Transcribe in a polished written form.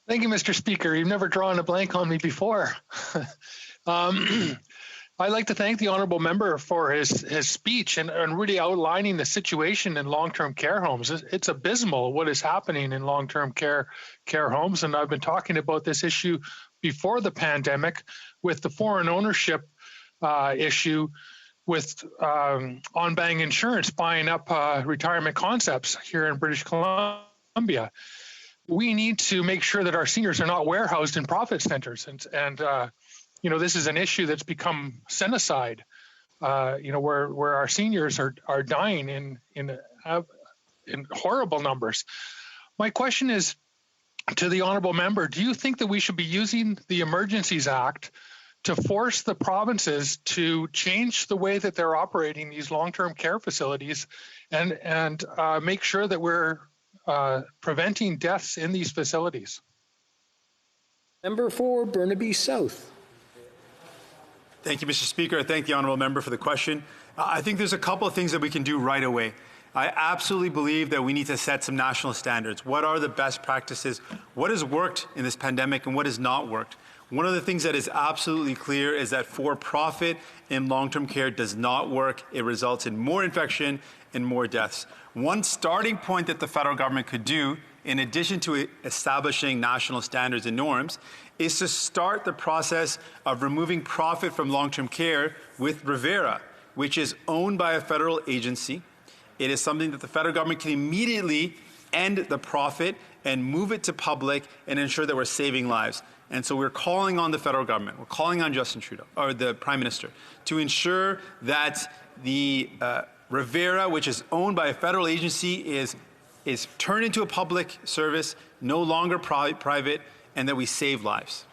Thank you, Mr. Speaker. You've never drawn a blank on me before. I'd like to thank the honourable member for his speech and really outlining the situation in long-term care homes. It's abysmal what is happening in long-term care homes, and I've been talking about this issue before the pandemic with the foreign ownership issue with Anbang Insurance buying up retirement concepts here in British Columbia. We need to make sure that our seniors are not warehoused in profit centers, and you know, this is an issue that's become senicide. You know, where our seniors are dying in horrible numbers. My question is to the honourable member: do you think that we should be using the Emergencies Act to force the provinces to change the way that they're operating these long-term care facilities, and make sure that we're preventing deaths in these facilities? Member for Burnaby South. Thank you, Mr. Speaker. I thank the honourable member for the question. I think there's a couple of things that we can do right away. I absolutely believe that we need to set some national standards. What are the best practices? What has worked in this pandemic and what has not worked? One of the things that is absolutely clear is that for-profit in long-term care does not work. It results in more infection and more deaths. One starting point that the federal government could do, in addition to establishing national standards and norms, is to start the process of removing profit from long-term care with Revera, which is owned by a federal agency. It is something that the federal government can immediately end the profit and move it to public and ensure that we're saving lives. And so we're calling on the federal government, we're calling on Justin Trudeau, or the Prime Minister, to ensure that the Revera, which is owned by a federal agency, is turned into a public service, no longer private, and that we save lives.